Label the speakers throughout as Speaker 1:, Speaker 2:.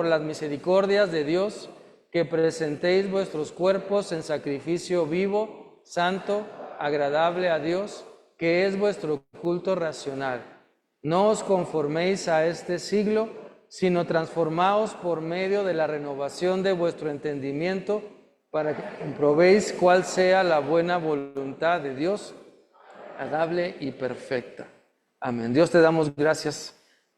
Speaker 1: las misericordias de Dios, que presentéis vuestros cuerpos en sacrificio vivo, santo, agradable a Dios, que es vuestro culto racional. No os conforméis a este siglo, sino transformaos por medio de la renovación de vuestro entendimiento, para que comprobéis cuál sea la buena voluntad de Dios, agradable y perfecta. Amén. Dios, te damos gracias.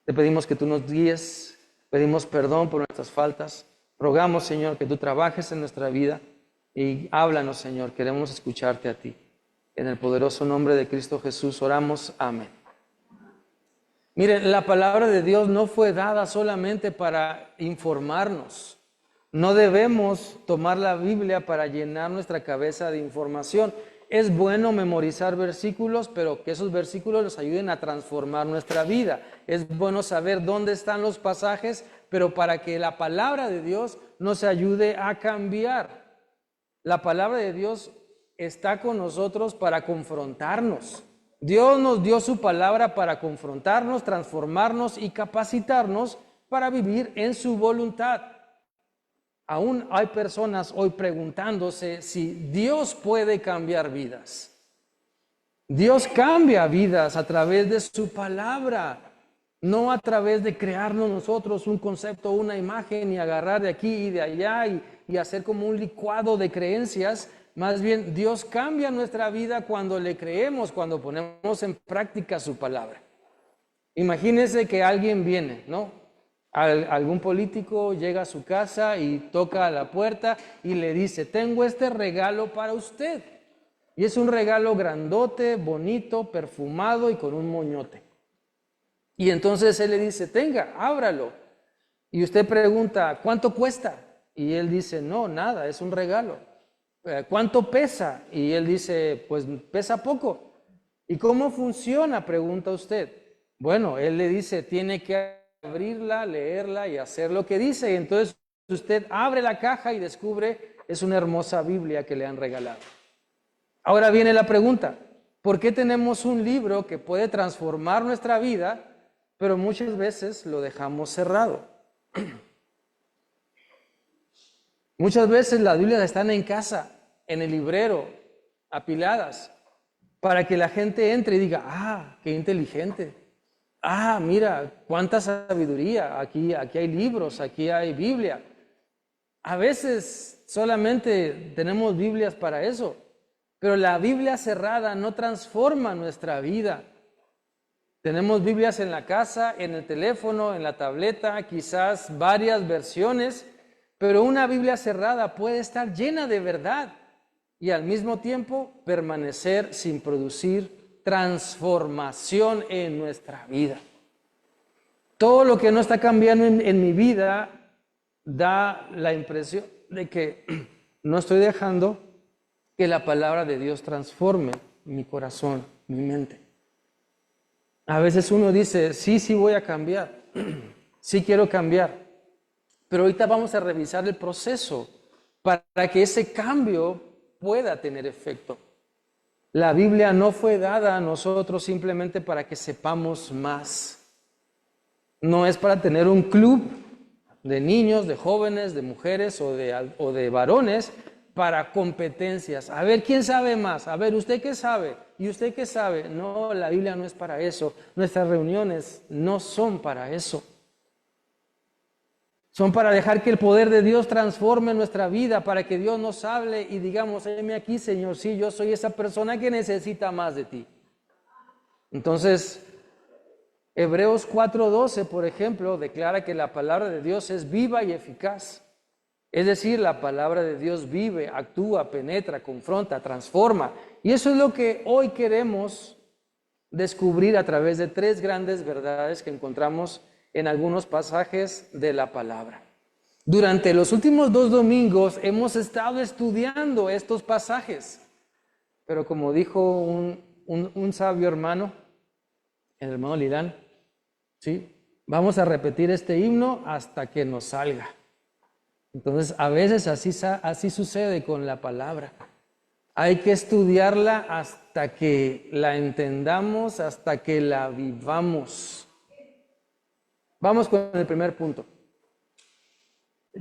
Speaker 1: Te pedimos que tú nos guíes, pedimos perdón por nuestras faltas. Rogamos, Señor, que tú trabajes en nuestra vida y háblanos, Señor. Queremos escucharte a ti. En el poderoso nombre de Cristo Jesús oramos. Amén. Miren, la palabra de Dios no fue dada solamente para informarnos. No debemos tomar la Biblia para llenar nuestra cabeza de información. Es bueno memorizar versículos, pero que esos versículos nos ayuden a transformar nuestra vida. Es bueno saber dónde están los pasajes, pero para que la palabra de Dios nos ayude a cambiar. La palabra de Dios está con nosotros para confrontarnos. Dios nos dio su palabra para confrontarnos, transformarnos y capacitarnos para vivir en su voluntad. Aún hay personas hoy preguntándose si Dios puede cambiar vidas. Dios cambia vidas a través de su palabra, no a través de crearnos nosotros un concepto, una imagen y agarrar de aquí y de allá y hacer como un licuado de creencias. Más bien, Dios cambia nuestra vida cuando le creemos, cuando ponemos en práctica su palabra. Imagínense que alguien viene, ¿no? Algún político llega a su casa y toca a la puerta y le dice: tengo este regalo para usted. Y es un regalo grandote, bonito, perfumado y con un moñote. Y entonces él le dice: tenga, ábralo. Y usted pregunta: ¿cuánto cuesta? Y él dice: no, nada, es un regalo. ¿Cuánto pesa? Y él dice: pues pesa poco. ¿Y cómo funciona?, pregunta usted. Bueno, él le dice: tiene que abrirla, leerla y hacer lo que dice. Y entonces usted abre la caja y descubre, es una hermosa Biblia que le han regalado. Ahora viene la pregunta: ¿por qué tenemos un libro que puede transformar nuestra vida, pero muchas veces lo dejamos cerrado? Muchas veces las Biblias están en casa, en el librero, apiladas, para que la gente entre y diga: ah, qué inteligente. Ah, mira, cuánta sabiduría, aquí hay libros, aquí hay Biblia. A veces solamente tenemos Biblias para eso, pero la Biblia cerrada no transforma nuestra vida. Tenemos Biblias en la casa, en el teléfono, en la tableta, quizás varias versiones, pero una Biblia cerrada puede estar llena de verdad y al mismo tiempo permanecer sin producir transformación en nuestra vida. Todo lo que no está cambiando en mi vida da la impresión de que no estoy dejando que la palabra de Dios transforme mi corazón, mi mente. A veces uno dice: sí voy a cambiar, sí quiero cambiar, pero ahorita vamos a revisar el proceso para que ese cambio pueda tener efecto. La Biblia no fue dada a nosotros simplemente para que sepamos más. No es para tener un club de niños, de jóvenes, de mujeres o de varones para competencias. A ver, ¿quién sabe más? A ver, ¿usted qué sabe? ¿Y usted qué sabe? No, la Biblia no es para eso. Nuestras reuniones no son para eso. Son para dejar que el poder de Dios transforme nuestra vida, para que Dios nos hable y digamos: heme aquí, Señor, sí, yo soy esa persona que necesita más de ti. Entonces, Hebreos 4:12, por ejemplo, declara que la palabra de Dios es viva y eficaz. Es decir, la palabra de Dios vive, actúa, penetra, confronta, transforma. Y eso es lo que hoy queremos descubrir a través de 3 grandes verdades que encontramos en algunos pasajes de la palabra. Durante los últimos 2 domingos hemos estado estudiando estos pasajes, pero como dijo un sabio hermano, el hermano Lidán, ¿sí?, vamos a repetir este himno hasta que nos salga. Entonces, a veces así sucede con la palabra. Hay que estudiarla hasta que la entendamos, hasta que la vivamos. Vamos con el primer punto.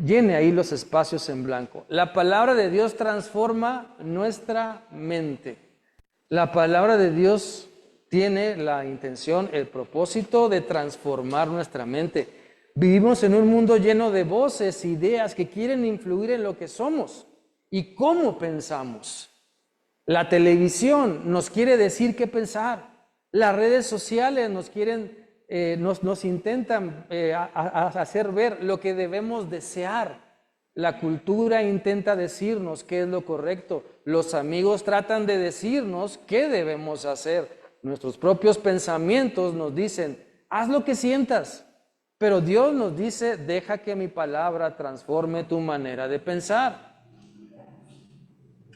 Speaker 1: llene ahí los espacios en blanco. La palabra de Dios transforma nuestra mente. La palabra de Dios tiene la intención, el propósito de transformar nuestra mente. Vivimos en un mundo lleno de voces, ideas que quieren influir en lo que somos y cómo pensamos. La televisión nos quiere decir qué pensar. Las redes sociales nos intentan hacer ver lo que debemos desear. La cultura intenta decirnos qué es lo correcto. Los amigos tratan de decirnos qué debemos hacer. Nuestros propios pensamientos nos dicen, haz lo que sientas. Pero Dios nos dice, deja que mi palabra transforme tu manera de pensar.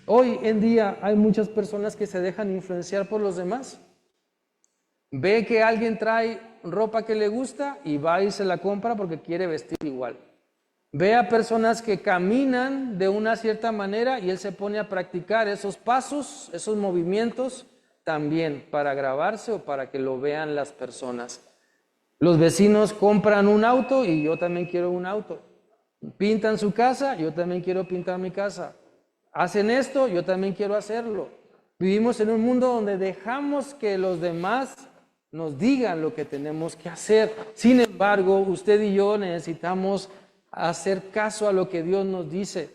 Speaker 1: Hoy en día hay muchas personas que se dejan influenciar por los demás. Ve que alguien trae ropa que le gusta y va y se la compra porque quiere vestir igual. Ve a personas que caminan de una cierta manera y él se pone a practicar esos pasos, esos movimientos también para grabarse o para que lo vean las personas. Los vecinos compran un auto y yo también quiero un auto. Pintan su casa, yo también quiero pintar mi casa. Hacen esto, yo también quiero hacerlo. Vivimos en un mundo donde dejamos que los demás nos digan lo que tenemos que hacer. Sin embargo, usted y yo necesitamos hacer caso a lo que Dios nos dice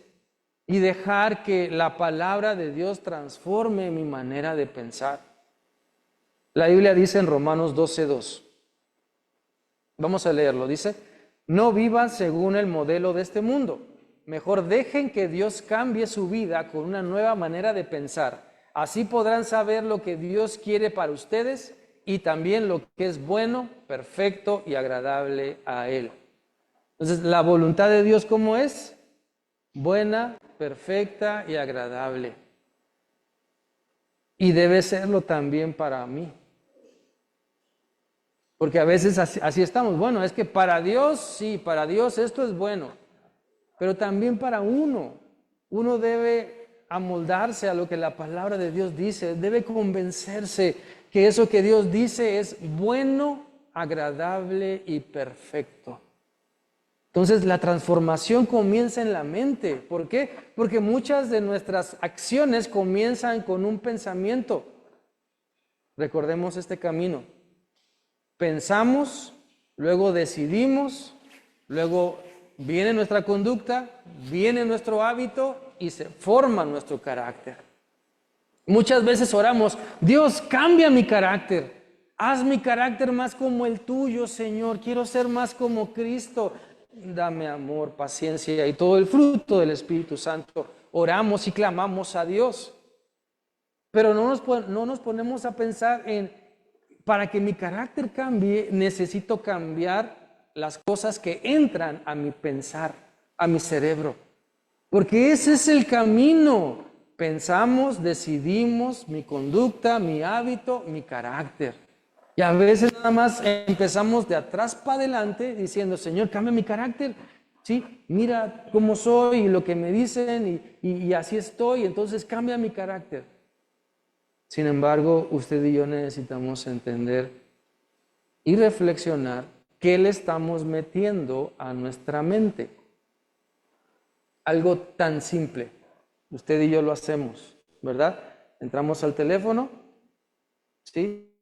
Speaker 1: y dejar que la palabra de Dios transforme mi manera de pensar. La Biblia dice en Romanos 12:2. Vamos a leerlo. Dice, no vivan según el modelo de este mundo. Mejor dejen que Dios cambie su vida con una nueva manera de pensar. Así podrán saber lo que Dios quiere para ustedes y también lo que es bueno, perfecto y agradable a Él. Entonces, la voluntad de Dios, ¿cómo es? Buena, perfecta y agradable. Y debe serlo también para mí. Porque a veces así estamos. Bueno, es que para Dios, sí, para Dios esto es bueno. Pero también para uno debe amoldarse a lo que la palabra de Dios dice, debe convencerse que eso que Dios dice es bueno, agradable y perfecto. Entonces la transformación comienza en la mente. ¿Por qué? Porque muchas de nuestras acciones comienzan con un pensamiento. Recordemos este camino. Pensamos, luego decidimos, luego viene nuestra conducta, viene nuestro hábito y se forma nuestro carácter. Muchas veces oramos, Dios, cambia mi carácter, haz mi carácter más como el tuyo, Señor, quiero ser más como Cristo, dame amor, paciencia y todo el fruto del Espíritu Santo. Oramos y clamamos a Dios, pero no nos ponemos a pensar en, para que mi carácter cambie, necesito cambiar las cosas que entran a mi pensar, a mi cerebro. Porque ese es el camino. Pensamos, decidimos, mi conducta, mi hábito, mi carácter. Y a veces nada más empezamos de atrás para adelante diciendo, Señor, cambia mi carácter. Sí, mira cómo soy y lo que me dicen y así estoy, entonces cambia mi carácter. Sin embargo, usted y yo necesitamos entender y reflexionar qué le estamos metiendo a nuestra mente. Algo tan simple. Usted y yo lo hacemos, ¿verdad? Entramos al teléfono, ¿sí?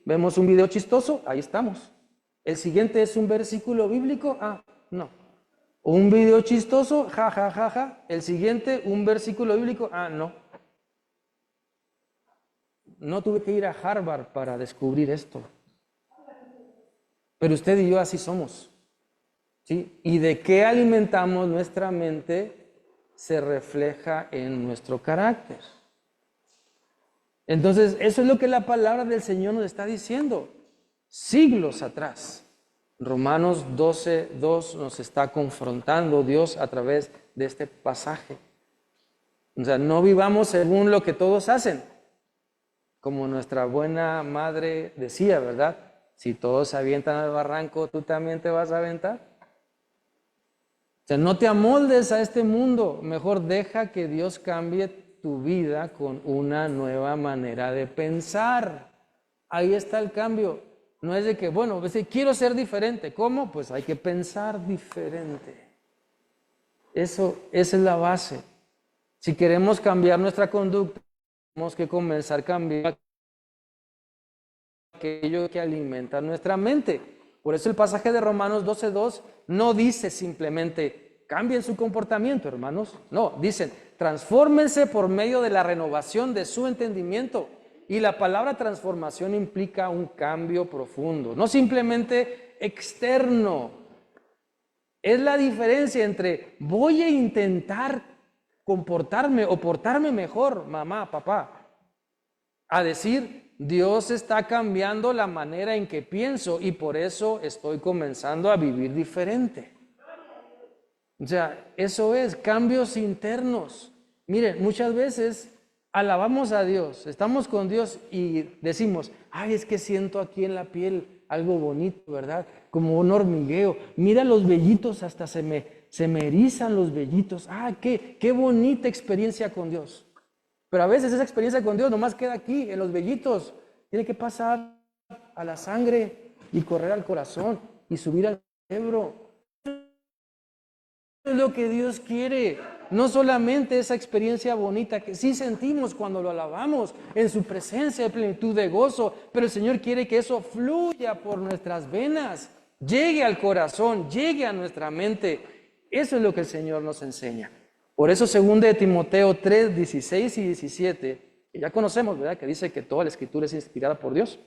Speaker 1: Vemos un video chistoso, ahí estamos. El siguiente es un versículo bíblico, no. Un video chistoso, ja, ja, ja, ja. El siguiente, un versículo bíblico, no. No tuve que ir a Harvard para descubrir esto. Pero usted y yo así somos, ¿sí? Y de qué alimentamos nuestra mente se refleja en nuestro carácter. Entonces, eso es lo que la palabra del Señor nos está diciendo siglos atrás. Romanos 12:2 nos está confrontando Dios a través de este pasaje. O sea, no vivamos según lo que todos hacen. Como nuestra buena madre decía, ¿verdad? Si todos se avientan al barranco, ¿tú también te vas a aventar? O sea, no te amoldes a este mundo. Mejor deja que Dios cambie tu vida con una nueva manera de pensar. Ahí está el cambio. No es de que, bueno, quiero ser diferente. ¿Cómo? Pues hay que pensar diferente. Esa es la base. Si queremos cambiar nuestra conducta, tenemos que comenzar a cambiar aquello que alimenta nuestra mente. Por eso el pasaje de Romanos 12:2 no dice simplemente cambien su comportamiento, hermanos. No, dicen transfórmense por medio de la renovación de su entendimiento. Y la palabra transformación implica un cambio profundo, no simplemente externo. Es la diferencia entre voy a intentar comportarme o portarme mejor, mamá, papá, a decir Dios está cambiando la manera en que pienso y por eso estoy comenzando a vivir diferente. O sea, eso es cambios internos. Miren, muchas veces alabamos a Dios, estamos con Dios y decimos, ay, es que siento aquí en la piel algo bonito, ¿verdad? Como un hormigueo. Mira los vellitos, hasta se me erizan los vellitos. Ah, qué bonita experiencia con Dios. Pero a veces esa experiencia con Dios nomás queda aquí, en los vellitos. Tiene que pasar a la sangre y correr al corazón y subir al cerebro. Es lo que Dios quiere. No solamente esa experiencia bonita que sí sentimos cuando lo alabamos, en su presencia de plenitud de gozo, pero el Señor quiere que eso fluya por nuestras venas, llegue al corazón, llegue a nuestra mente. Eso es lo que el Señor nos enseña. Por eso 2 de Timoteo 3, 16 y 17, que ya conocemos, ¿verdad? Que dice que toda la Escritura es inspirada por Dios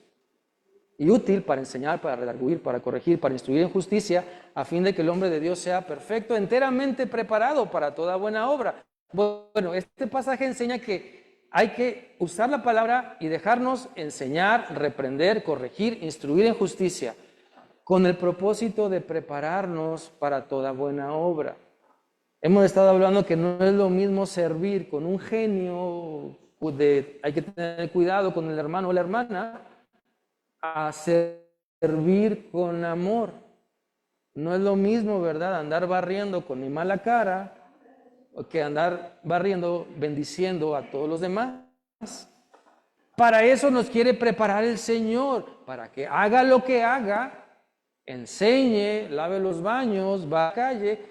Speaker 1: y útil para enseñar, para redarguir, para corregir, para instruir en justicia, a fin de que el hombre de Dios sea perfecto, enteramente preparado para toda buena obra. Bueno, este pasaje enseña que hay que usar la palabra y dejarnos enseñar, reprender, corregir, instruir en justicia, con el propósito de prepararnos para toda buena obra. Hemos estado hablando que no es lo mismo servir con un genio, hay que tener cuidado con el hermano o la hermana, a servir con amor. No es lo mismo, ¿verdad? Andar barriendo con mi mala cara que andar barriendo, bendiciendo a todos los demás. Para eso nos quiere preparar el Señor, para que haga lo que haga, enseñe, lave los baños, va a la calle,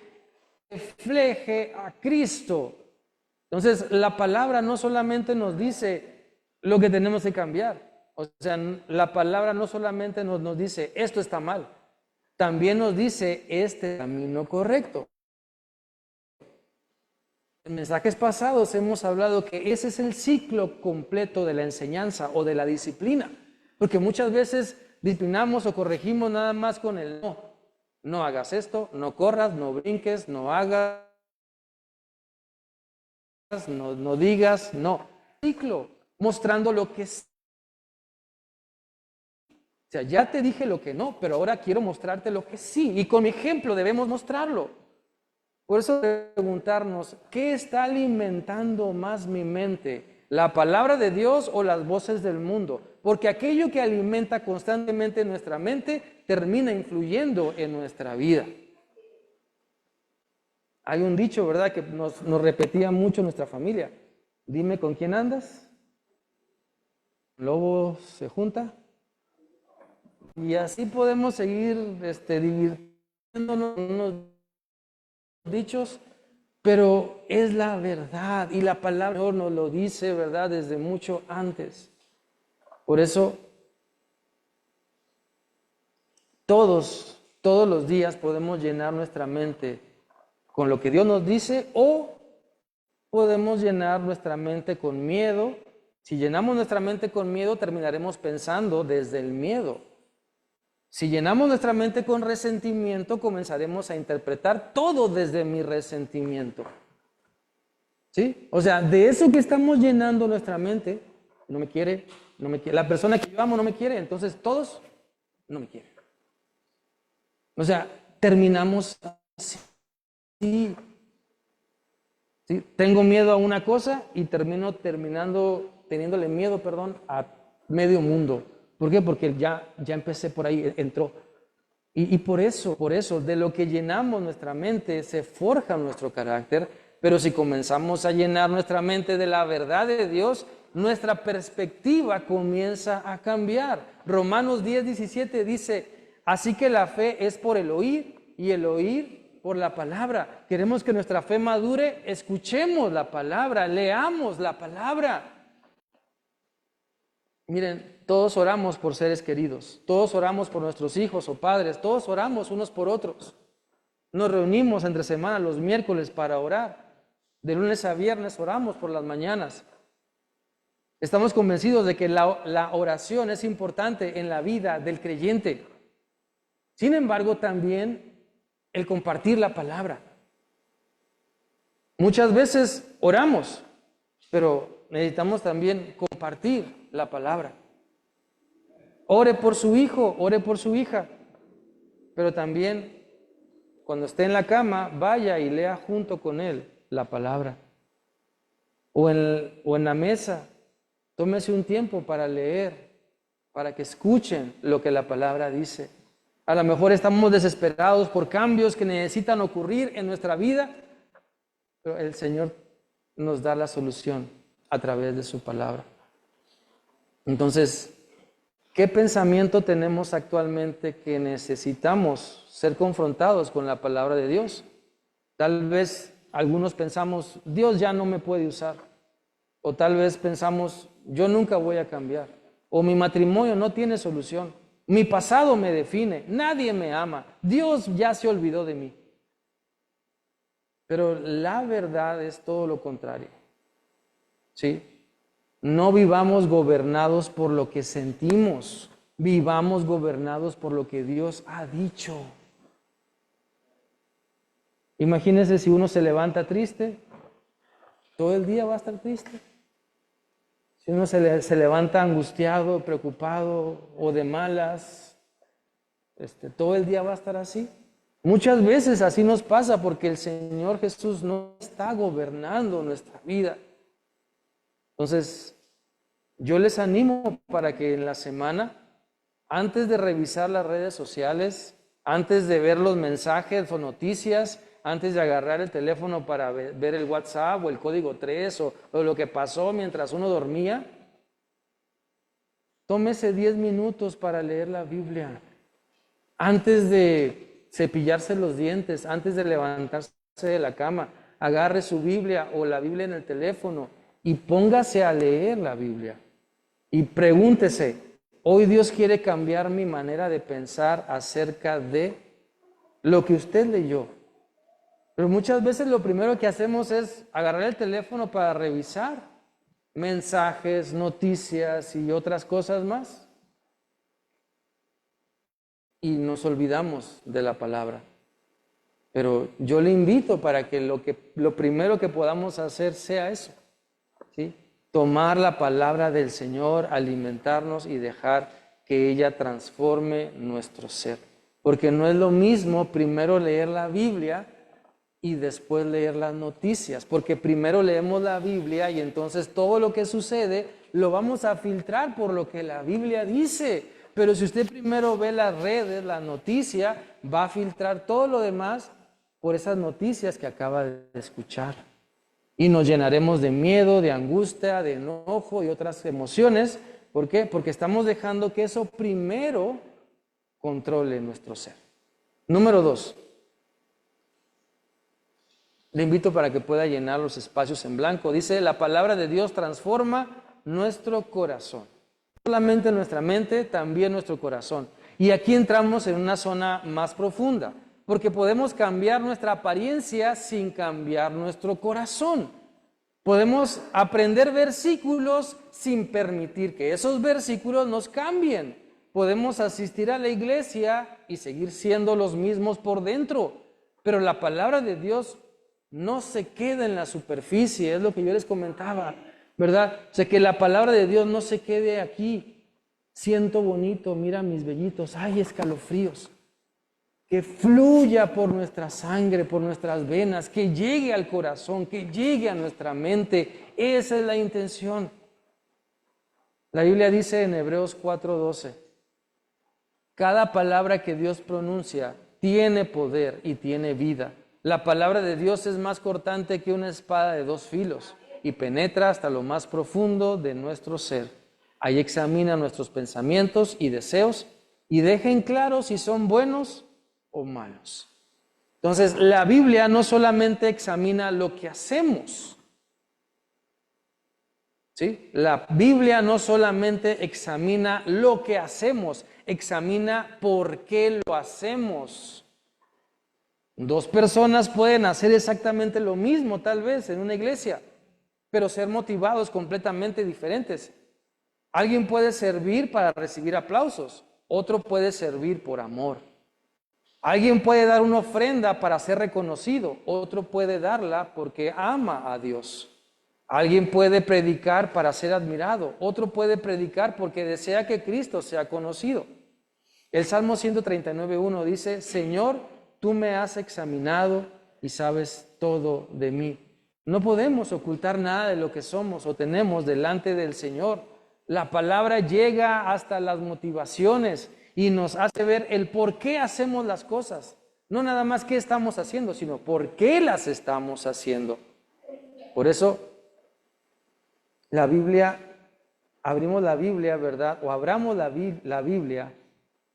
Speaker 1: refleje a Cristo. Entonces, la palabra no solamente nos dice lo que tenemos que cambiar. O sea, la palabra no solamente nos dice, esto está mal, también nos dice, este camino correcto. En mensajes pasados hemos hablado que ese es el ciclo completo de la enseñanza o de la disciplina, porque muchas veces disciplinamos o corregimos nada más con el no. No hagas esto, no corras, no brinques, no hagas, no digas, no. Ciclo, mostrando lo que es. O sea, ya te dije lo que no, pero ahora quiero mostrarte lo que sí. Y con mi ejemplo debemos mostrarlo. Por eso preguntarnos, ¿qué está alimentando más mi mente? ¿La palabra de Dios o las voces del mundo? Porque aquello que alimenta constantemente nuestra mente termina influyendo en nuestra vida. Hay un dicho, ¿verdad?, que nos repetía mucho nuestra familia. Dime con quién andas. Lobo se junta. Y así podemos seguir divirtiéndonos en unos dichos, pero es la verdad y la palabra del Señor nos lo dice, ¿verdad?, desde mucho antes. Por eso, todos los días podemos llenar nuestra mente con lo que Dios nos dice o podemos llenar nuestra mente con miedo. Si llenamos nuestra mente con miedo, terminaremos pensando desde el miedo. Si llenamos nuestra mente con resentimiento, comenzaremos a interpretar todo desde mi resentimiento. ¿Sí? O sea, de eso que estamos llenando nuestra mente, no me quiere, la persona que yo amo no me quiere, entonces todos no me quieren. O sea, terminamos así. ¿Sí? Tengo miedo a una cosa y teniéndole miedo, a medio mundo. ¿Por qué? Porque ya empecé por ahí, entró. Y por eso, de lo que llenamos nuestra mente se forja nuestro carácter, pero si comenzamos a llenar nuestra mente de la verdad de Dios, nuestra perspectiva comienza a cambiar. Romanos 10:17 dice, así que la fe es por el oír y el oír por la palabra. Queremos que nuestra fe madure, escuchemos la palabra, leamos la palabra. Miren, todos oramos por seres queridos, todos oramos por nuestros hijos o padres, todos oramos unos por otros. Nos reunimos entre semana los miércoles para orar. De lunes a viernes oramos por las mañanas. Estamos convencidos de que la oración es importante en la vida del creyente. Sin embargo, también el compartir la palabra. Muchas veces oramos, pero necesitamos también compartir la palabra. Ore por su hijo, ore por su hija, pero también cuando esté en la cama, vaya y lea junto con él la palabra. O en la mesa, tómese un tiempo para leer, para que escuchen lo que la palabra dice. A lo mejor estamos desesperados por cambios que necesitan ocurrir en nuestra vida, pero el Señor nos da la solución a través de su palabra. Entonces, ¿qué pensamiento tenemos actualmente que necesitamos ser confrontados con la palabra de Dios? Tal vez algunos pensamos, Dios ya no me puede usar. O tal vez pensamos, yo nunca voy a cambiar. O mi matrimonio no tiene solución. Mi pasado me define. Nadie me ama. Dios ya se olvidó de mí. Pero la verdad es todo lo contrario. ¿Sí? No vivamos gobernados por lo que sentimos. Vivamos gobernados por lo que Dios ha dicho. Imagínense si uno se levanta triste, todo el día va a estar triste. Si uno se levanta angustiado, preocupado o de malas, todo el día va a estar así. Muchas veces así nos pasa porque el Señor Jesús no está gobernando nuestra vida. Entonces, yo les animo para que en la semana, antes de revisar las redes sociales, antes de ver los mensajes o noticias, antes de agarrar el teléfono para ver el WhatsApp o el código 3 o lo que pasó mientras uno dormía, tómese 10 minutos para leer la Biblia. Antes de cepillarse los dientes, antes de levantarse de la cama, agarre su Biblia o la Biblia en el teléfono y póngase a leer la Biblia. Y pregúntese, hoy Dios quiere cambiar mi manera de pensar acerca de lo que usted leyó. Pero muchas veces lo primero que hacemos es agarrar el teléfono para revisar mensajes, noticias y otras cosas más. Y nos olvidamos de la palabra. Pero yo le invito para que lo primero que podamos hacer sea eso, ¿sí? Tomar la palabra del Señor, alimentarnos y dejar que ella transforme nuestro ser. Porque no es lo mismo primero leer la Biblia y después leer las noticias, porque primero leemos la Biblia y entonces todo lo que sucede lo vamos a filtrar por lo que la Biblia dice. Pero si usted primero ve las redes, la noticia, va a filtrar todo lo demás por esas noticias que acaba de escuchar. Y nos llenaremos de miedo, de angustia, de enojo y otras emociones. ¿Por qué? Porque estamos dejando que eso primero controle nuestro ser. Número 2. Le invito para que pueda llenar los espacios en blanco. Dice, la palabra de Dios transforma nuestro corazón. No solamente nuestra mente, también nuestro corazón. Y aquí entramos en una zona más profunda, porque podemos cambiar nuestra apariencia sin cambiar nuestro corazón. Podemos aprender versículos sin permitir que esos versículos nos cambien. Podemos asistir a la iglesia y seguir siendo los mismos por dentro, pero la palabra de Dios no se queda en la superficie, es lo que yo les comentaba, ¿verdad? O sea, que la palabra de Dios no se quede aquí. Siento bonito, mira mis vellitos, ay, escalofríos. Que fluya por nuestra sangre, por nuestras venas, que llegue al corazón, que llegue a nuestra mente. Esa es la intención. La Biblia dice en Hebreos 4:12, cada palabra que Dios pronuncia tiene poder y tiene vida. La palabra de Dios es más cortante que una espada de 2 filos y penetra hasta lo más profundo de nuestro ser. Ahí examina nuestros pensamientos y deseos y deja en claro si son buenos o malos. Entonces, la Biblia no solamente examina lo que hacemos, ¿sí? La Biblia no solamente examina lo que hacemos, examina por qué lo hacemos. Dos personas pueden hacer exactamente lo mismo, tal vez, en una iglesia, pero ser motivados completamente diferentes. Alguien puede servir para recibir aplausos, otro puede servir por amor. Alguien puede dar una ofrenda para ser reconocido, otro puede darla porque ama a Dios. Alguien puede predicar para ser admirado, otro puede predicar porque desea que Cristo sea conocido. El Salmo 139:1 dice: Señor, tú me has examinado y sabes todo de mí. No podemos ocultar nada de lo que somos o tenemos delante del Señor. La palabra llega hasta las motivaciones y nos hace ver el por qué hacemos las cosas. No nada más qué estamos haciendo, sino por qué las estamos haciendo. Por eso, la Biblia, abrimos la Biblia, ¿verdad? O abramos la Biblia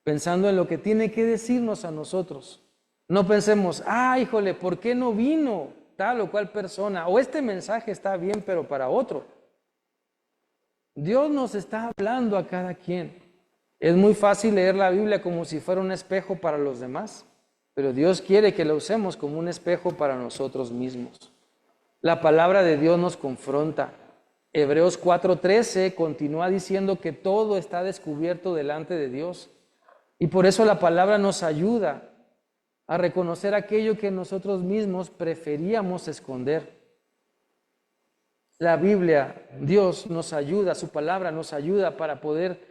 Speaker 1: pensando en lo que tiene que decirnos a nosotros. No pensemos, híjole, ¿por qué no vino tal o cual persona? O este mensaje está bien, pero para otro. Dios nos está hablando a cada quien. Es muy fácil leer la Biblia como si fuera un espejo para los demás, pero Dios quiere que la usemos como un espejo para nosotros mismos. La palabra de Dios nos confronta. Hebreos 4:13 continúa diciendo que todo está descubierto delante de Dios. Y por eso la palabra nos ayuda a reconocer aquello que nosotros mismos preferíamos esconder. La Biblia, Dios nos ayuda, su palabra nos ayuda para poder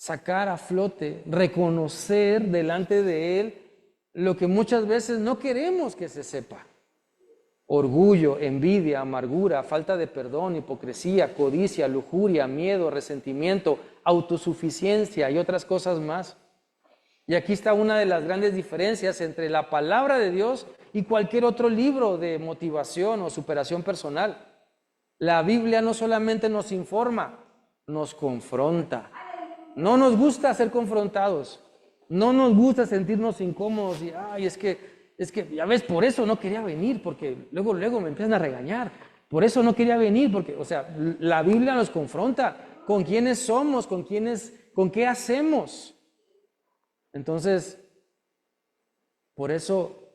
Speaker 1: sacar a flote, reconocer delante de Él lo que muchas veces no queremos que se sepa. Orgullo, envidia, amargura, falta de perdón, hipocresía, codicia, lujuria, miedo, resentimiento, autosuficiencia y otras cosas más. Y aquí está una de las grandes diferencias entre la palabra de Dios y cualquier otro libro de motivación o superación personal. La Biblia no solamente nos informa, nos confronta. No nos gusta ser confrontados, no nos gusta sentirnos incómodos y, es que, ya ves, por eso no quería venir, porque luego me empiezan a regañar. Por eso no quería venir, porque, la Biblia nos confronta con quiénes somos, con qué hacemos. Entonces, por eso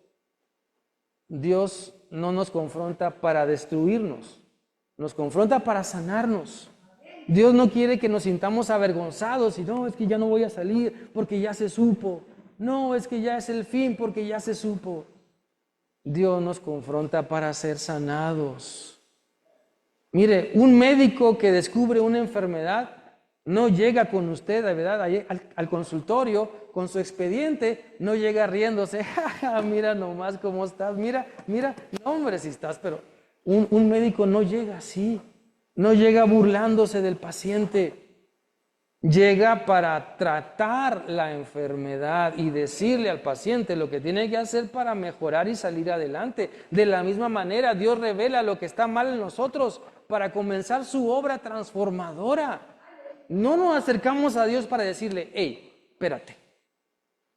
Speaker 1: Dios no nos confronta para destruirnos, nos confronta para sanarnos. Dios no quiere que nos sintamos avergonzados y no, es que ya no voy a salir porque ya se supo. No, es que ya es el fin porque ya se supo. Dios nos confronta para ser sanados. Mire, un médico que descubre una enfermedad no llega con usted, ¿verdad?, al consultorio con su expediente, no llega riéndose, mira nomás cómo estás, mira, no hombre si estás, pero un médico no llega así, no llega burlándose del paciente, llega para tratar la enfermedad y decirle al paciente lo que tiene que hacer para mejorar y salir adelante. De la misma manera, Dios revela lo que está mal en nosotros para comenzar su obra transformadora. No nos acercamos a Dios para decirle, hey, espérate.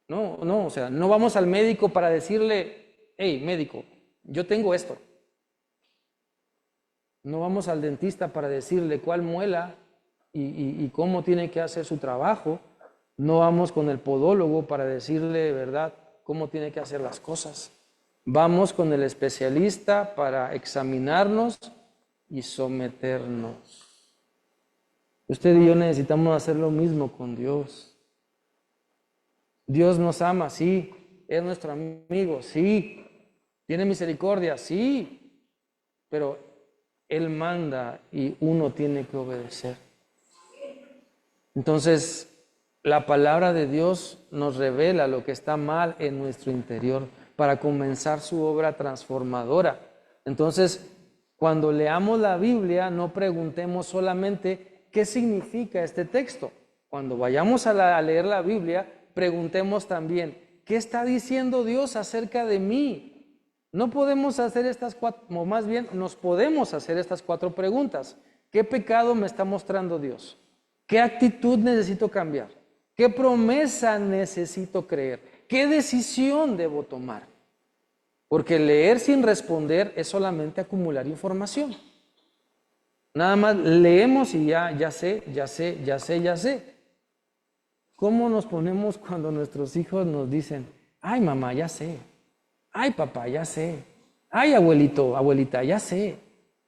Speaker 1: No, no vamos al médico para decirle, hey, médico, yo tengo esto. No vamos al dentista para decirle cuál muela y cómo tiene que hacer su trabajo. No vamos con el podólogo para decirle, ¿verdad?, cómo tiene que hacer las cosas. Vamos con el especialista para examinarnos y someternos. Usted y yo necesitamos hacer lo mismo con Dios. Dios nos ama, sí. Es nuestro amigo, sí. Tiene misericordia, sí. Pero Él manda y uno tiene que obedecer. Entonces, la palabra de Dios nos revela lo que está mal en nuestro interior para comenzar su obra transformadora. Entonces, cuando leamos la Biblia, no preguntemos solamente ¿qué significa este texto? Cuando vayamos a leer la Biblia, preguntemos también, ¿qué está diciendo Dios acerca de mí? No podemos hacer estas cuatro, o más bien nos podemos hacer estas cuatro preguntas. ¿Qué pecado me está mostrando Dios? ¿Qué actitud necesito cambiar? ¿Qué promesa necesito creer? ¿Qué decisión debo tomar? Porque leer sin responder es solamente acumular información. Nada más leemos y ya sé. ¿Cómo nos ponemos cuando nuestros hijos nos dicen, ay mamá, ya sé, ay papá, ya sé, ay abuelito, abuelita, ya sé?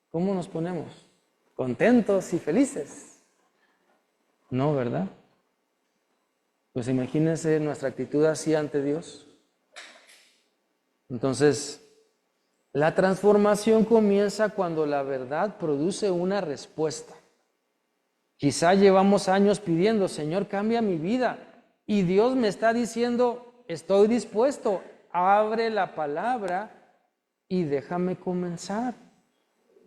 Speaker 1: ¿Cómo nos ponemos? ¿Contentos y felices? No, ¿verdad? Pues imagínense nuestra actitud así ante Dios. Entonces, la transformación comienza cuando la verdad produce una respuesta. Quizá llevamos años pidiendo, Señor, cambia mi vida. Y Dios me está diciendo, estoy dispuesto, abre la palabra y déjame comenzar.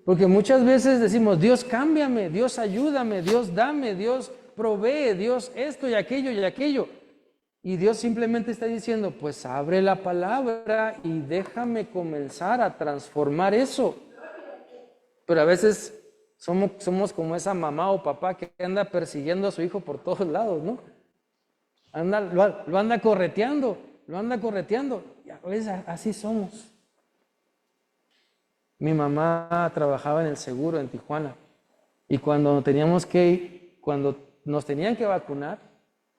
Speaker 1: Porque muchas veces decimos, Dios cámbiame, Dios ayúdame, Dios dame, Dios provee, Dios esto y aquello y aquello. Y Dios simplemente está diciendo, pues abre la palabra y déjame comenzar a transformar eso. Pero a veces somos como esa mamá o papá que anda persiguiendo a su hijo por todos lados, ¿no? Lo anda correteando. Y a veces así somos. Mi mamá trabajaba en el seguro en Tijuana. Y cuando nos tenían que vacunar,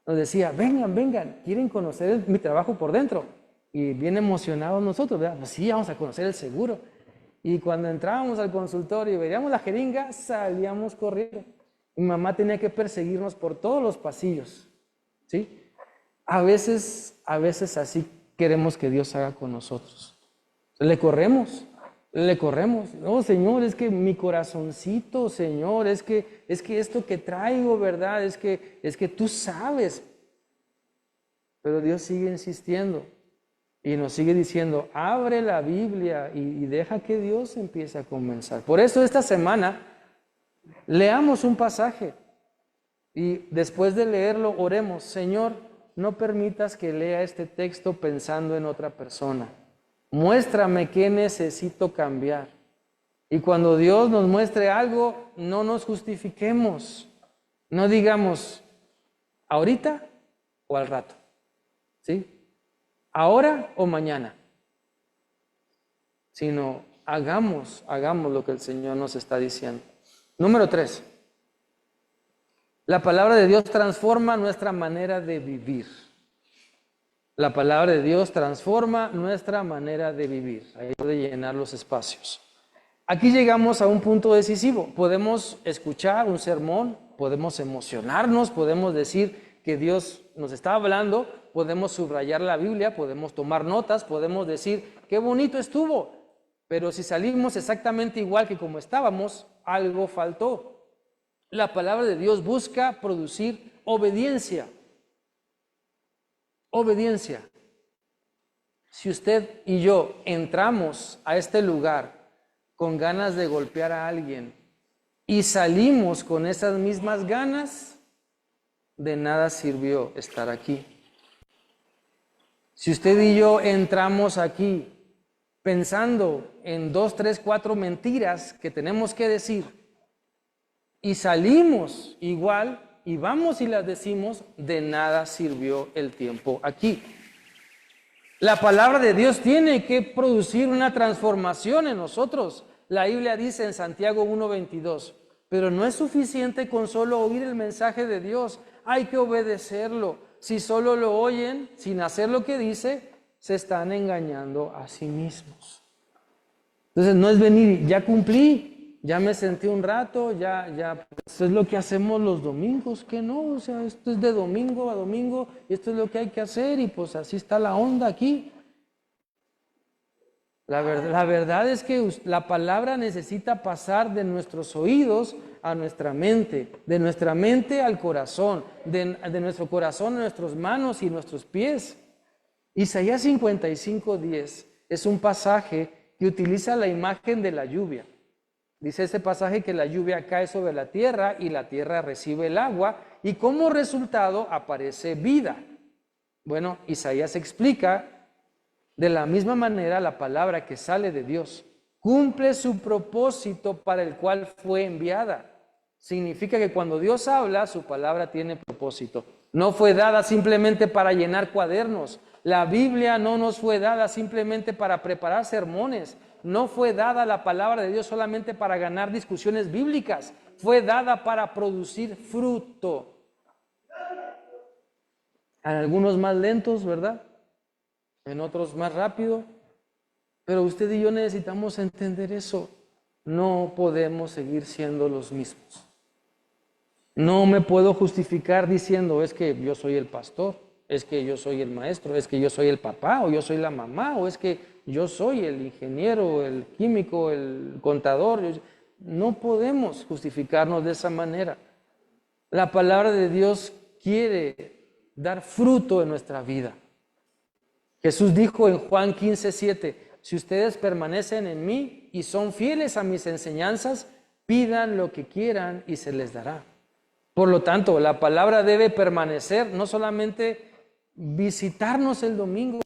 Speaker 1: nos decía, vengan, quieren conocer mi trabajo por dentro. Y bien emocionados nosotros, ¿verdad? Pues sí, vamos a conocer el seguro. Y cuando entrábamos al consultorio y veíamos la jeringa, salíamos corriendo. Mi mamá tenía que perseguirnos por todos los pasillos, ¿sí? A veces así queremos que Dios haga con nosotros. Le corremos. No, Señor, es que mi corazoncito, Señor, es que esto que traigo, ¿verdad? Es que tú sabes. Pero Dios sigue insistiendo. Y nos sigue diciendo, abre la Biblia y deja que Dios empiece a comenzar. Por eso esta semana leamos un pasaje y después de leerlo oremos, Señor, no permitas que lea este texto pensando en otra persona. Muéstrame qué necesito cambiar. Y cuando Dios nos muestre algo, no nos justifiquemos. No digamos, ahorita o al rato. ¿Sí? Ahora o mañana, sino hagamos lo que el Señor nos está diciendo. Número 3, la palabra de Dios transforma nuestra manera de vivir. La palabra de Dios transforma nuestra manera de vivir. Ahí puede llenar los espacios. Aquí llegamos a un punto decisivo. Podemos escuchar un sermón, podemos emocionarnos, podemos decir que Dios nos está hablando, podemos subrayar la Biblia, podemos tomar notas, podemos decir, qué bonito estuvo, pero si salimos exactamente igual que como estábamos, algo faltó. La palabra de Dios busca producir obediencia. Obediencia. Si usted y yo entramos a este lugar con ganas de golpear a alguien y salimos con esas mismas ganas, de nada sirvió estar aquí. Si usted y yo entramos aquí pensando en 2, 3, 4 mentiras que tenemos que decir y salimos igual y vamos y las decimos, de nada sirvió el tiempo aquí. La palabra de Dios tiene que producir una transformación en nosotros. La Biblia dice en Santiago 1:22, pero no es suficiente con solo oír el mensaje de Dios, hay que obedecerlo. Si solo lo oyen sin hacer lo que dice, se están engañando a sí mismos. Entonces no es venir, ya cumplí, ya me senté un rato, ya, eso es lo que hacemos los domingos, que no, o sea, esto es de domingo a domingo, y esto es lo que hay que hacer, y pues así está la onda aquí. La verdad es que la palabra necesita pasar de nuestros oídos a nuestra mente, de nuestra mente al corazón, de nuestro corazón a nuestras manos y nuestros pies. Isaías 55:10 es un pasaje que utiliza la imagen de la lluvia. Dice ese pasaje que la lluvia cae sobre la tierra y la tierra recibe el agua y como resultado aparece vida. Bueno, Isaías explica de la misma manera la palabra que sale de Dios cumple su propósito para el cual fue enviada. Significa que cuando Dios habla, su palabra tiene propósito. No fue dada simplemente para llenar cuadernos, La Biblia no nos fue dada simplemente para preparar sermones. No fue dada la palabra de Dios solamente para ganar discusiones bíblicas. Fue dada para producir fruto. En algunos más lentos, ¿verdad? En otros más rápido. Pero usted y yo necesitamos entender eso. No podemos seguir siendo los mismos. No me puedo justificar diciendo, es que yo soy el pastor, es que yo soy el maestro, es que yo soy el papá, o yo soy la mamá, o es que yo soy el ingeniero, el químico, el contador. No podemos justificarnos de esa manera. La palabra de Dios quiere dar fruto en nuestra vida. Jesús dijo en Juan 15:7, si ustedes permanecen en mí y son fieles a mis enseñanzas, pidan lo que quieran y se les dará. Por lo tanto, la palabra debe permanecer, no solamente visitarnos el domingo.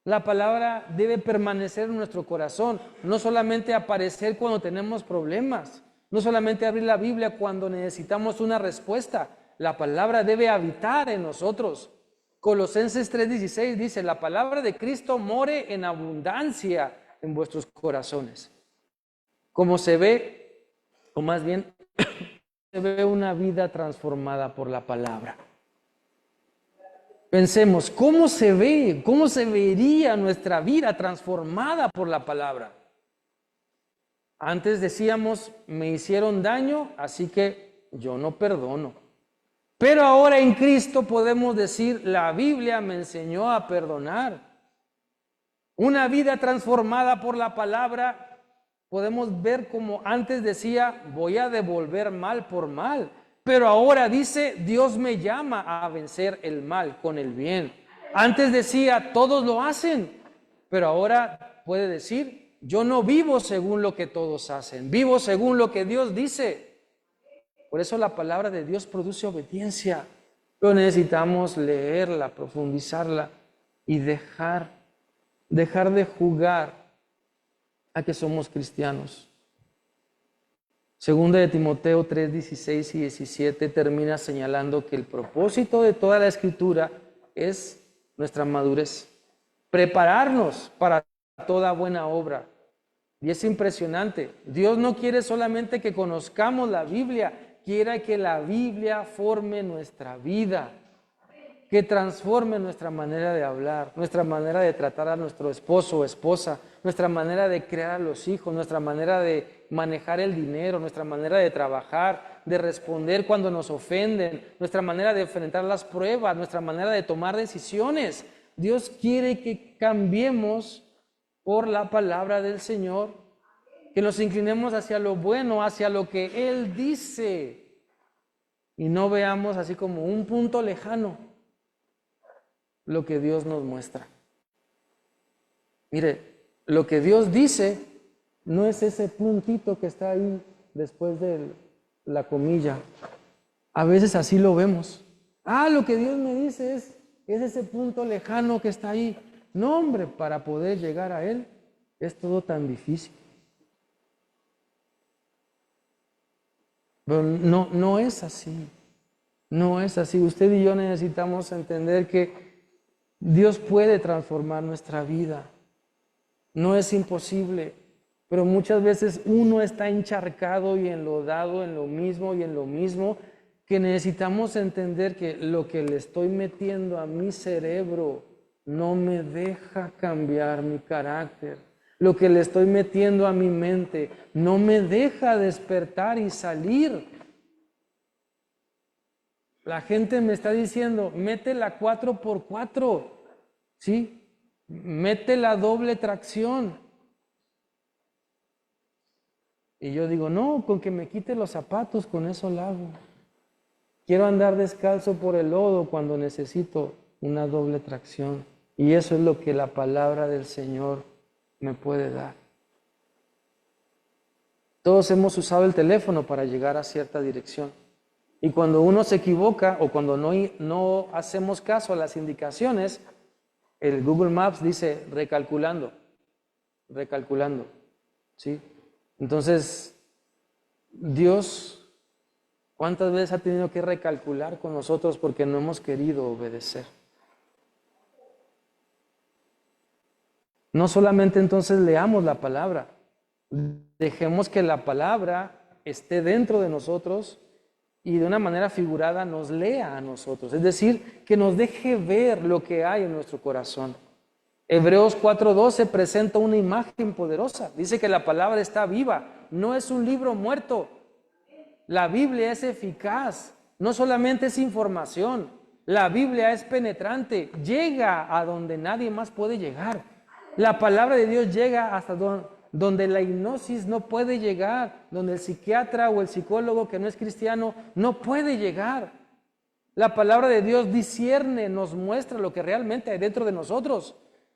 Speaker 1: La palabra debe permanecer en nuestro corazón, no solamente aparecer cuando tenemos problemas, no solamente abrir la Biblia cuando necesitamos una respuesta. La palabra debe habitar en nosotros. Colosenses 3:16 dice, la palabra de Cristo more en abundancia en vuestros corazones. Como se ve, o más bien, se ve una vida transformada por la palabra. Pensemos, ¿cómo se ve? ¿Cómo se vería nuestra vida transformada por la palabra? Antes decíamos, me hicieron daño, así que yo no perdono. Pero ahora en Cristo podemos decir, la Biblia me enseñó a perdonar. Una vida transformada por la palabra. Podemos ver como antes decía, voy a devolver mal por mal. Pero ahora dice, Dios me llama a vencer el mal con el bien. Antes decía, todos lo hacen. Pero ahora puede decir, yo no vivo según lo que todos hacen. Vivo según lo que Dios dice. Por eso la palabra de Dios produce obediencia. Pero necesitamos leerla, profundizarla y dejar de jugar a que somos cristianos. Segunda de Timoteo 3:16 y 17 termina señalando que el propósito de toda la Escritura es nuestra madurez, prepararnos para toda buena obra. Y es impresionante, Dios no quiere solamente que conozcamos la Biblia, quiere que la Biblia forme nuestra vida, que transforme nuestra manera de hablar, nuestra manera de tratar a nuestro esposo o esposa, nuestra manera de crear a los hijos, nuestra manera de manejar el dinero, nuestra manera de trabajar, de responder cuando nos ofenden, nuestra manera de enfrentar las pruebas, nuestra manera de tomar decisiones. Dios quiere que cambiemos por la palabra del Señor, que nos inclinemos hacia lo bueno, hacia lo que Él dice, y no veamos así como un punto lejano lo que Dios nos muestra. Mire, lo que Dios dice no es ese puntito que está ahí después de la comilla. A veces así lo vemos. Lo que Dios me dice es ese punto lejano que está ahí. No, hombre, para poder llegar a Él es todo tan difícil. Pero no es así. No es así. Usted y yo necesitamos entender que Dios puede transformar nuestra vida. No es imposible, pero muchas veces uno está encharcado y enlodado en lo mismo y en lo mismo, que necesitamos entender que lo que le estoy metiendo a mi cerebro no me deja cambiar mi carácter. Lo que le estoy metiendo a mi mente no me deja despertar y salir. La gente me está diciendo, mete la 4x4, ¿sí? Mete la doble tracción. Y yo digo, no, con que me quite los zapatos, con eso lo hago. Quiero andar descalzo por el lodo cuando necesito una doble tracción. Y eso es lo que la palabra del Señor me puede dar. Todos hemos usado el teléfono para llegar a cierta dirección. Y cuando uno se equivoca o cuando no hacemos caso a las indicaciones, el Google Maps dice recalculando, ¿sí? Entonces, Dios, ¿cuántas veces ha tenido que recalcular con nosotros porque no hemos querido obedecer? No solamente entonces leamos la palabra, dejemos que la palabra esté dentro de nosotros y de una manera figurada nos lea a nosotros. Es decir, que nos deje ver lo que hay en nuestro corazón. Hebreos 4:12 presenta una imagen poderosa. Dice que la palabra está viva, no es un libro muerto. La Biblia es eficaz, no solamente es información. La Biblia es penetrante, llega a donde nadie más puede llegar. La palabra de Dios llega hasta donde la hipnosis no puede llegar, donde el psiquiatra o el psicólogo que no es cristiano no puede llegar. La palabra de Dios discierne, nos muestra lo que realmente hay dentro de nosotros.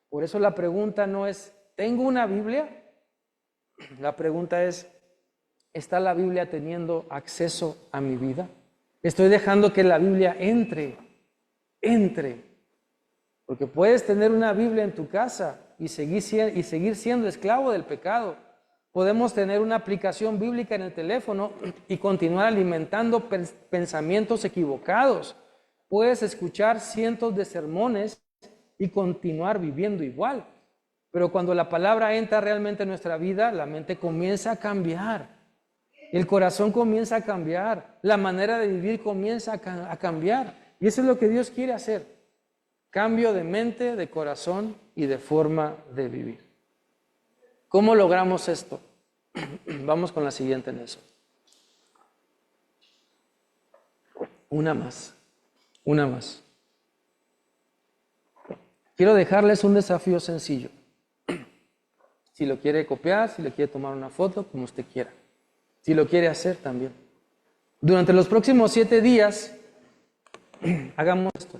Speaker 1: Por eso la pregunta no es, ¿tengo una Biblia? La pregunta es, ¿está la Biblia teniendo acceso a mi vida? ¿Estoy dejando que la Biblia entre? Porque puedes tener una Biblia en tu casa y seguir siendo esclavo del pecado. Podemos tener una aplicación bíblica en el teléfono y continuar alimentando pensamientos equivocados. Puedes escuchar cientos de sermones y continuar viviendo igual. Pero cuando la palabra entra realmente en nuestra vida, la mente comienza a cambiar. El corazón comienza a cambiar. La manera de vivir comienza a cambiar. Y eso es lo que Dios quiere hacer. Cambio de mente, de corazón y de forma de vivir. ¿Cómo logramos esto? Vamos con la siguiente en eso. Una más. Quiero dejarles un desafío sencillo. Si lo quiere copiar, si le quiere tomar una foto, como usted quiera. Si lo quiere hacer también. Durante los próximos 7 días, hagamos esto.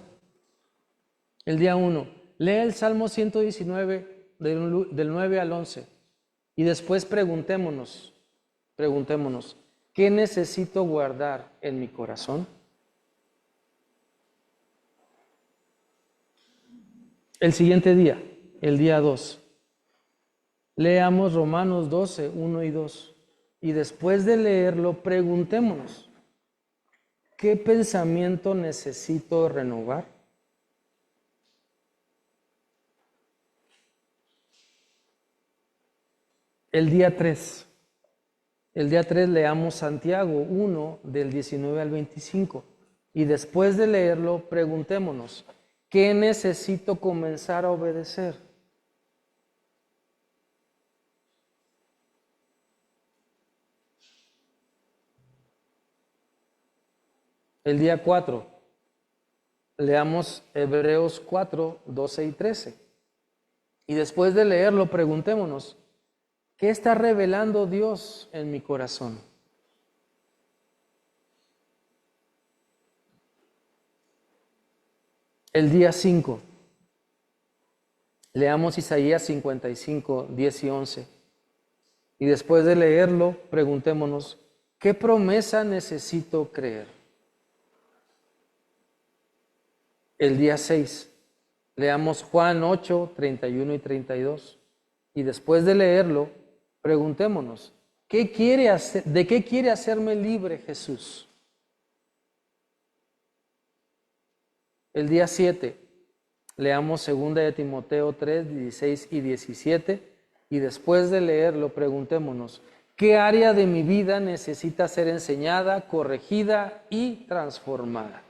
Speaker 1: El día 1, lee el Salmo 119 del 9 al 11 y después preguntémonos, ¿qué necesito guardar en mi corazón? El siguiente día, el día 2, leamos Romanos 12, 1 y 2 y después de leerlo preguntémonos, ¿qué pensamiento necesito renovar? El día 3 leamos Santiago 1 del 19 al 25 y después de leerlo preguntémonos, ¿qué necesito comenzar a obedecer? El día 4 leamos Hebreos 4, 12 y 13 y después de leerlo preguntémonos, ¿qué está revelando Dios en mi corazón? El día 5, leamos Isaías 55, 10 y 11. Y después de leerlo, preguntémonos, ¿qué promesa necesito creer? El día 6, leamos Juan 8, 31 y 32. Y después de leerlo, preguntémonos, ¿de qué quiere hacerme libre Jesús? El día 7, leamos 2 de Timoteo 3, 16 y 17, y después de leerlo, preguntémonos, ¿qué área de mi vida necesita ser enseñada, corregida y transformada?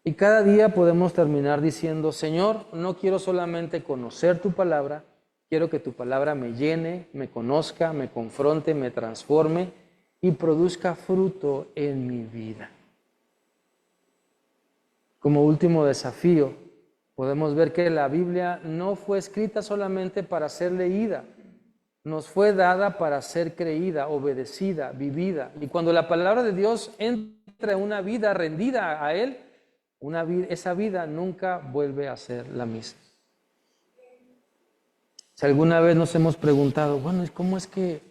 Speaker 1: Y cada día podemos terminar diciendo, Señor, no quiero solamente conocer tu palabra, quiero que tu palabra me llene, me conozca, me confronte, me transforme y produzca fruto en mi vida. Como último desafío, podemos ver que la Biblia no fue escrita solamente para ser leída, nos fue dada para ser creída, obedecida, vivida. Y cuando la palabra de Dios entra en una vida rendida a Él, esa vida nunca vuelve a ser la misma. Si alguna vez nos hemos preguntado, bueno, ¿cómo es que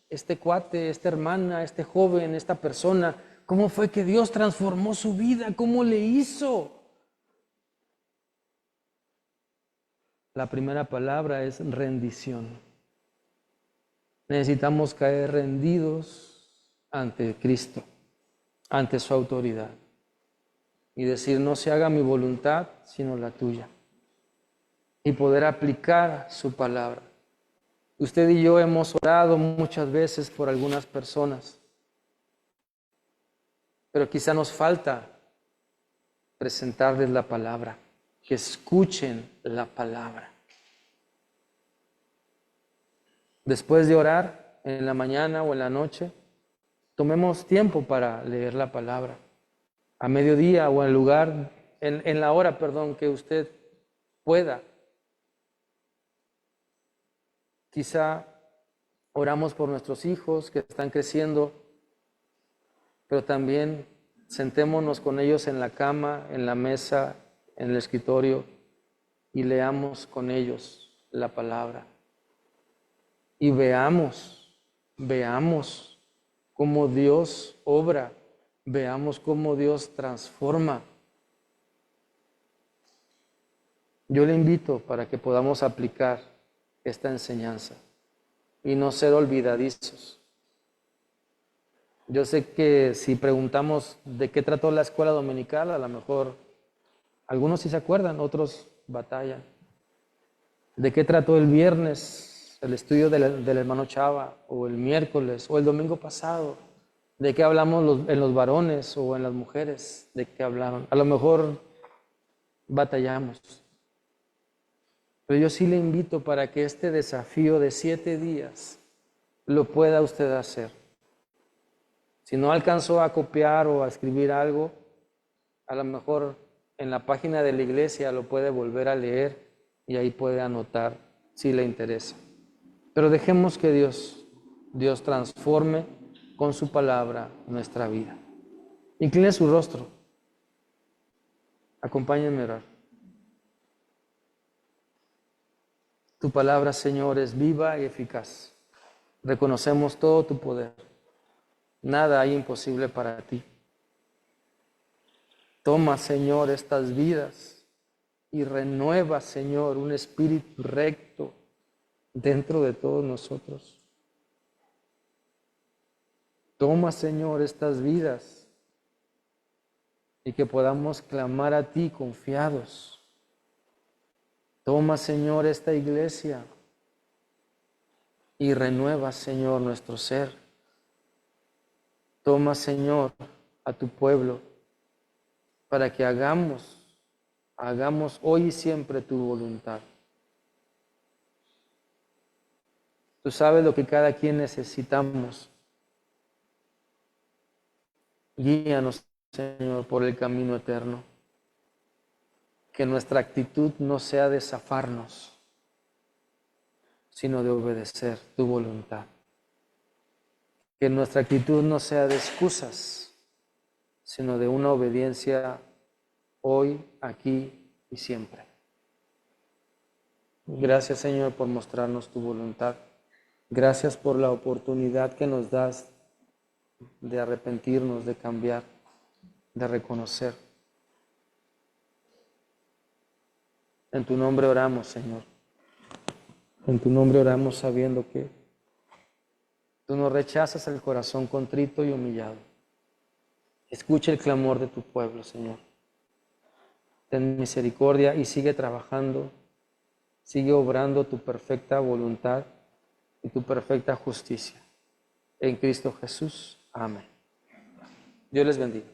Speaker 1: este cuate, esta hermana, este joven, esta persona, cómo fue que Dios transformó su vida? ¿Cómo le hizo? La primera palabra es rendición. Necesitamos caer rendidos ante Cristo, ante su autoridad, y decir, no se haga mi voluntad, sino la tuya. y poder aplicar su palabra. Usted y yo hemos orado muchas veces por algunas personas, pero quizá nos falta presentarles la palabra, que escuchen la palabra. Después de orar en la mañana o en la noche, tomemos tiempo para leer la palabra. A mediodía o en la hora, que usted pueda. Quizá oramos por nuestros hijos que están creciendo, pero también sentémonos con ellos en la cama, en la mesa, en el escritorio y leamos con ellos la palabra. Y veamos cómo Dios obra, veamos cómo Dios transforma. Yo le invito para que podamos aplicar esta enseñanza y no ser olvidadizos. Yo sé que si preguntamos de qué trató la escuela dominical, a lo mejor algunos sí se acuerdan, otros batallan. ¿De qué trató el viernes el estudio del hermano Chava, o el miércoles, o el domingo pasado? ¿De qué hablamos en los varones o en las mujeres? ¿De qué hablaron? A lo mejor batallamos. Pero yo sí le invito para que este desafío de 7 días lo pueda usted hacer. Si no alcanzó a copiar o a escribir algo, a lo mejor en la página de la iglesia lo puede volver a leer y ahí puede anotar si le interesa. Pero dejemos que Dios transforme con su palabra nuestra vida. Incline su rostro. Acompáñenme a orar. Tu palabra, Señor, es viva y eficaz. Reconocemos todo tu poder. Nada hay imposible para ti. Toma, Señor, estas vidas y renueva, Señor, un espíritu recto dentro de todos nosotros. Toma, Señor, estas vidas y que podamos clamar a ti confiados. Toma, Señor, esta iglesia y renueva, Señor, nuestro ser. Toma, Señor, a tu pueblo para que hagamos hoy y siempre tu voluntad. Tú sabes lo que cada quien necesitamos. Guíanos, Señor, por el camino eterno. Que nuestra actitud no sea de zafarnos, sino de obedecer tu voluntad. Que nuestra actitud no sea de excusas, sino de una obediencia hoy, aquí y siempre. Gracias, Señor, por mostrarnos tu voluntad. Gracias por la oportunidad que nos das de arrepentirnos, de cambiar, de reconocer. En tu nombre oramos, Señor. En tu nombre oramos sabiendo que tú no rechazas el corazón contrito y humillado. Escucha el clamor de tu pueblo, Señor. Ten misericordia y sigue trabajando, sigue obrando tu perfecta voluntad y tu perfecta justicia. En Cristo Jesús. Amén. Dios les bendiga.